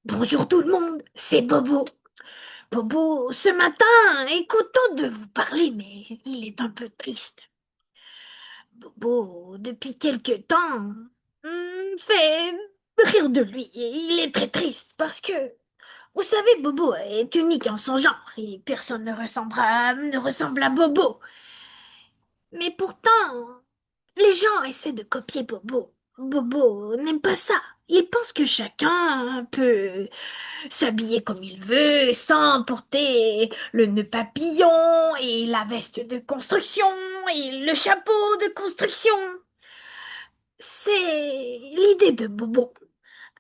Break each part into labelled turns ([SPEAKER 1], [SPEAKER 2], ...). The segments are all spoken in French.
[SPEAKER 1] Bonjour tout le monde, c'est Bobo. Bobo, ce matin est content de vous parler, mais il est un peu triste. Bobo, depuis quelque temps, fait rire de lui et il est très triste parce que, vous savez, Bobo est unique en son genre et personne ne ressemble à Bobo. Mais pourtant, les gens essaient de copier Bobo. Bobo n'aime pas ça. Il pense que chacun peut s'habiller comme il veut, sans porter le nœud papillon et la veste de construction et le chapeau de construction. C'est l'idée de Bobo.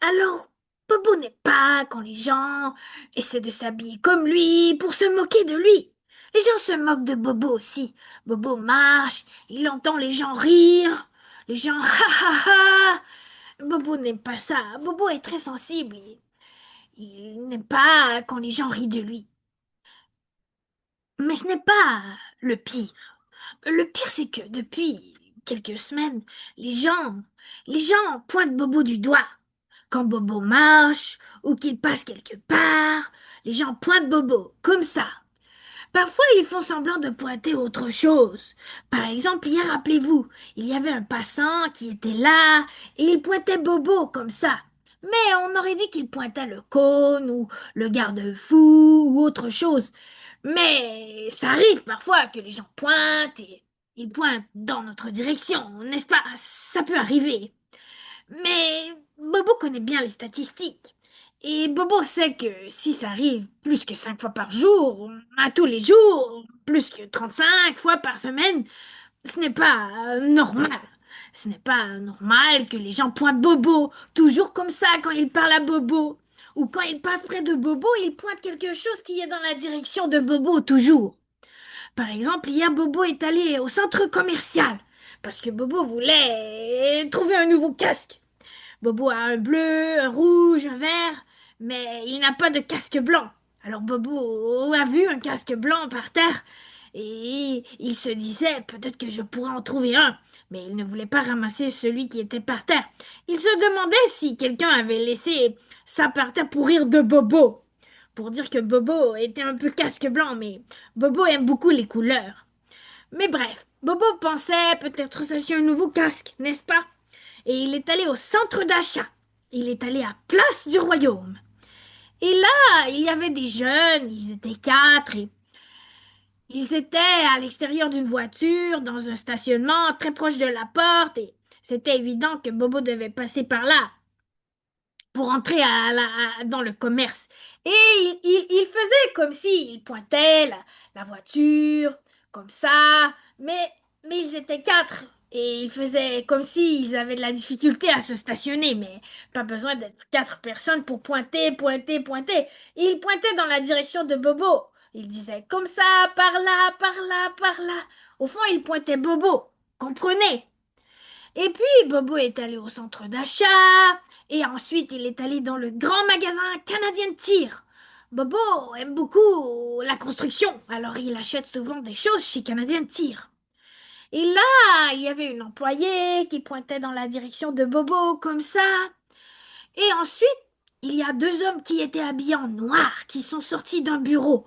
[SPEAKER 1] Alors, Bobo n'est pas quand les gens essaient de s'habiller comme lui pour se moquer de lui. Les gens se moquent de Bobo aussi. Bobo marche, il entend les gens rire, les gens ha ha ha. Bobo n'aime pas ça. Bobo est très sensible. Il n'aime pas quand les gens rient de lui. Mais ce n'est pas le pire. Le pire, c'est que depuis quelques semaines, les gens, les gens pointent Bobo du doigt. Quand Bobo marche ou qu'il passe quelque part, les gens pointent Bobo, comme ça. Parfois, ils font semblant de pointer autre chose. Par exemple, hier, rappelez-vous, il y avait un passant qui était là et il pointait Bobo comme ça. Mais on aurait dit qu'il pointait le cône ou le garde-fou ou autre chose. Mais ça arrive parfois que les gens pointent et ils pointent dans notre direction, n'est-ce pas? Ça peut arriver. Mais Bobo connaît bien les statistiques. Et Bobo sait que si ça arrive plus que 5 fois par jour, à tous les jours, plus que 35 fois par semaine, ce n'est pas normal. Ce n'est pas normal que les gens pointent Bobo, toujours comme ça quand ils parlent à Bobo. Ou quand ils passent près de Bobo, ils pointent quelque chose qui est dans la direction de Bobo, toujours. Par exemple, hier, Bobo est allé au centre commercial parce que Bobo voulait trouver un nouveau casque. Bobo a un bleu, un rouge, un vert, mais il n'a pas de casque blanc. Alors Bobo a vu un casque blanc par terre et il se disait peut-être que je pourrais en trouver un, mais il ne voulait pas ramasser celui qui était par terre. Il se demandait si quelqu'un avait laissé ça par terre pour rire de Bobo, pour dire que Bobo était un peu casque blanc, mais Bobo aime beaucoup les couleurs. Mais bref, Bobo pensait peut-être s'acheter un nouveau casque, n'est-ce pas? Et il est allé au centre d'achat. Il est allé à Place du Royaume. Et là, il y avait des jeunes, ils étaient quatre, et ils étaient à l'extérieur d'une voiture, dans un stationnement très proche de la porte, et c'était évident que Bobo devait passer par là pour entrer dans le commerce. Et il faisait comme s'il pointait la voiture, comme ça, mais ils étaient quatre. Et ils faisaient comme s'ils avaient de la difficulté à se stationner, mais pas besoin d'être quatre personnes pour pointer, pointer, pointer. Ils pointaient dans la direction de Bobo. Ils disaient comme ça, par là, par là, par là. Au fond, ils pointaient Bobo. Comprenez? Et puis, Bobo est allé au centre d'achat, et ensuite il est allé dans le grand magasin Canadien Tire. Bobo aime beaucoup la construction, alors il achète souvent des choses chez Canadien Tire. Et là, il y avait une employée qui pointait dans la direction de Bobo comme ça. Et ensuite, il y a deux hommes qui étaient habillés en noir, qui sont sortis d'un bureau.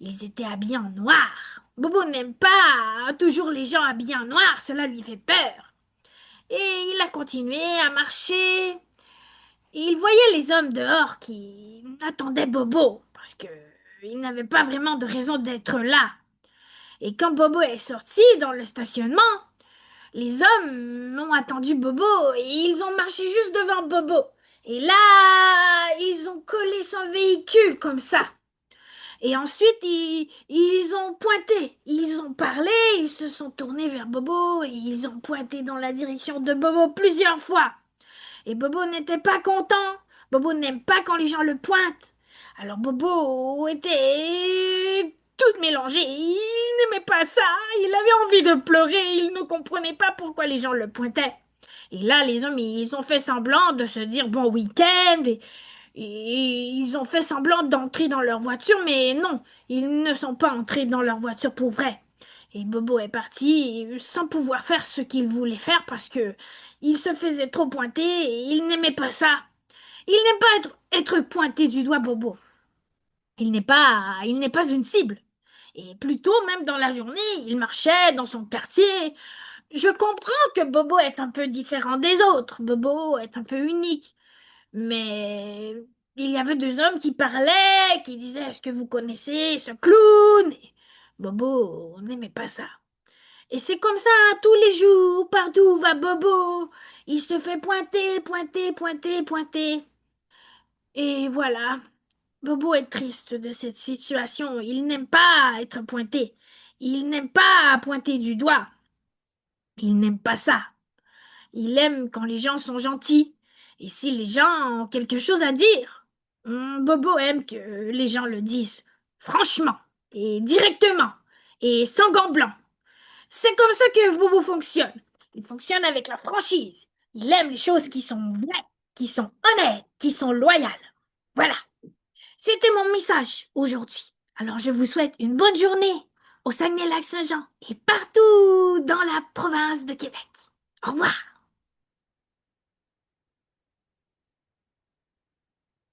[SPEAKER 1] Ils étaient habillés en noir. Bobo n'aime pas toujours les gens habillés en noir, cela lui fait peur. Et il a continué à marcher. Et il voyait les hommes dehors qui attendaient Bobo, parce que il n'avait pas vraiment de raison d'être là. Et quand Bobo est sorti dans le stationnement, les hommes ont attendu Bobo et ils ont marché juste devant Bobo. Et là, ils ont collé son véhicule comme ça. Et ensuite, ils ont pointé, ils ont parlé, ils se sont tournés vers Bobo et ils ont pointé dans la direction de Bobo plusieurs fois. Et Bobo n'était pas content. Bobo n'aime pas quand les gens le pointent. Alors Bobo était tout mélangé. Il n'aimait pas ça. Il avait envie de pleurer. Il ne comprenait pas pourquoi les gens le pointaient. Et là, les hommes, ils ont fait semblant de se dire bon week-end. Et ils ont fait semblant d'entrer dans leur voiture, mais non, ils ne sont pas entrés dans leur voiture pour vrai. Et Bobo est parti sans pouvoir faire ce qu'il voulait faire parce que il se faisait trop pointer et il n'aimait pas ça. Il n'aime pas être pointé du doigt, Bobo. Il n'est pas une cible. Et plus tôt, même dans la journée, il marchait dans son quartier. Je comprends que Bobo est un peu différent des autres. Bobo est un peu unique. Mais il y avait deux hommes qui parlaient, qui disaient, est-ce que vous connaissez ce clown? Et Bobo n'aimait pas ça. Et c'est comme ça tous les jours, partout où va Bobo. Il se fait pointer, pointer, pointer, pointer. Et voilà, Bobo est triste de cette situation. Il n'aime pas être pointé. Il n'aime pas pointer du doigt. Il n'aime pas ça. Il aime quand les gens sont gentils. Et si les gens ont quelque chose à dire, Bobo aime que les gens le disent franchement et directement et sans gants blancs. C'est comme ça que Bobo fonctionne. Il fonctionne avec la franchise. Il aime les choses qui sont vraies, qui sont honnêtes, qui sont loyales. Voilà. C'était mon message aujourd'hui. Alors je vous souhaite une bonne journée au Saguenay-Lac-Saint-Jean et partout dans la province de Québec. Au revoir.